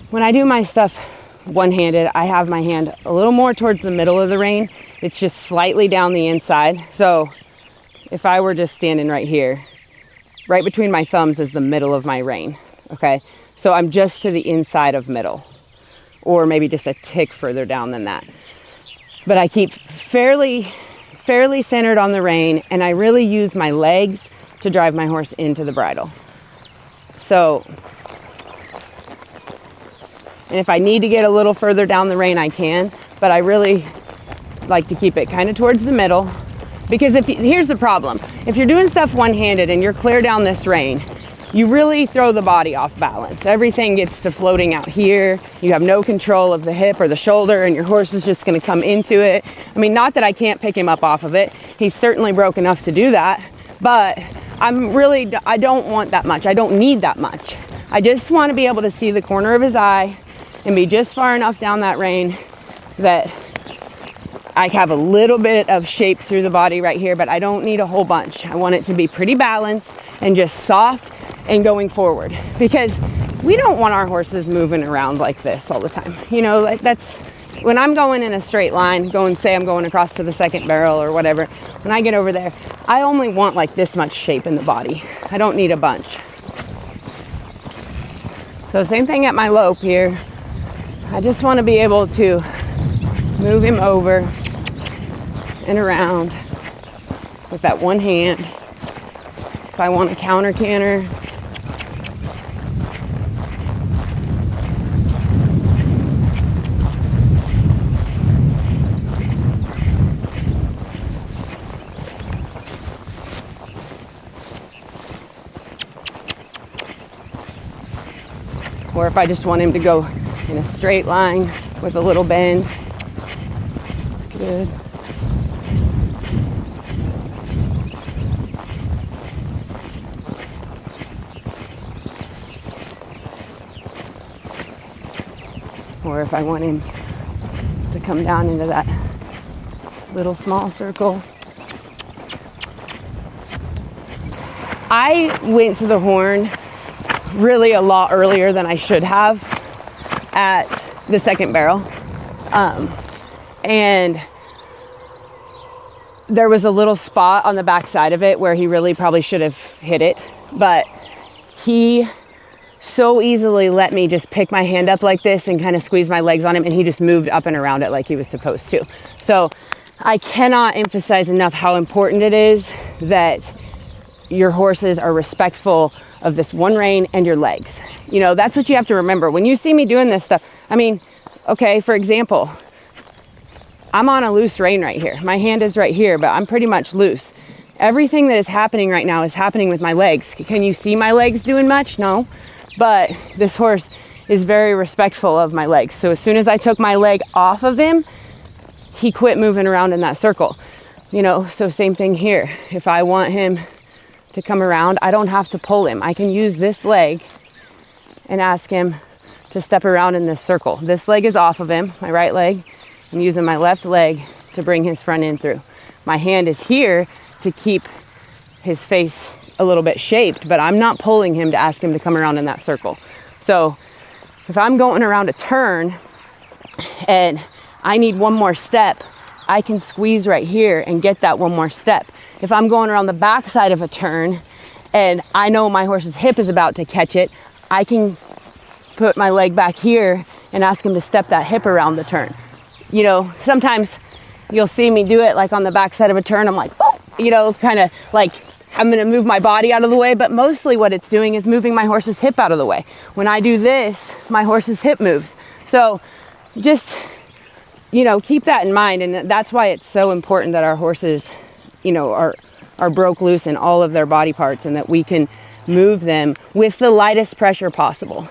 when I do my stuff one-handed, I have my hand a little more towards the middle of the rein. It's just slightly down the inside. So if I were just standing right here, right between my thumbs is the middle of my rein, okay? So I'm just to the inside of middle, or maybe just a tick further down than that. But I keep fairly centered on the rein, and I really use my legs to drive my horse into the bridle. So, and if I need to get a little further down the rein, I can, but I really like to keep it kind of towards the middle, because here's the problem. If you're doing stuff one-handed and you're clear down this rein, you really throw the body off balance. Everything gets to floating out here. You have no control of the hip or the shoulder, and your horse is just gonna come into it. I mean, not that I can't pick him up off of it. He's certainly broke enough to do that, but I don't want that much. I don't need that much. I just want to be able to see the corner of his eye and be just far enough down that rein that I have a little bit of shape through the body right here, but I don't need a whole bunch. I want it to be pretty balanced and just soft and going forward, because we don't want our horses moving around like this all the time. You know, that's when I'm going in a straight line, say I'm going across to the second barrel or whatever, when I get over there, I only want like this much shape in the body. I don't need a bunch. So same thing at my lope here. I just want to be able to move him over and around with that one hand. If I want a counter canter, or if I just want him to go in a straight line with a little bend. That's good. Or if I want him to come down into that little small circle. I went to the horn really a lot earlier than I should have at the second barrel. And there was a little spot on the back side of it where he really probably should have hit it, but he so easily let me just pick my hand up like this and kind of squeeze my legs on him, and he just moved up and around it like he was supposed to. So I cannot emphasize enough how important it is that your horses are respectful of this one rein and your legs. You know, that's what you have to remember. When you see me doing this stuff, I mean, okay, for example, I'm on a loose rein right here. My hand is right here, but I'm pretty much loose. Everything that is happening right now is happening with my legs. Can you see my legs doing much? No. But this horse is very respectful of my legs. So as soon as I took my leg off of him, he quit moving around in that circle. You know, so same thing here. If I want him to come around, I don't have to pull him. I can use this leg and ask him to step around in this circle. This leg is off of him, my right leg. I'm using my left leg to bring his front end through. My hand is here to keep his face a little bit shaped, but I'm not pulling him to ask him to come around in that circle. So if I'm going around a turn and I need one more step, I can squeeze right here and get that one more step. If I'm going around the back side of a turn and I know my horse's hip is about to catch it, I can put my leg back here and ask him to step that hip around the turn. You know, sometimes you'll see me do it like on the back side of a turn. I'm like, oh, you know, kind of like I'm going to move my body out of the way, but mostly what it's doing is moving my horse's hip out of the way. When I do this, my horse's hip moves. So just, you know, keep that in mind. And that's why it's so important that our horses, you know, are broke loose in all of their body parts and that we can move them with the lightest pressure possible.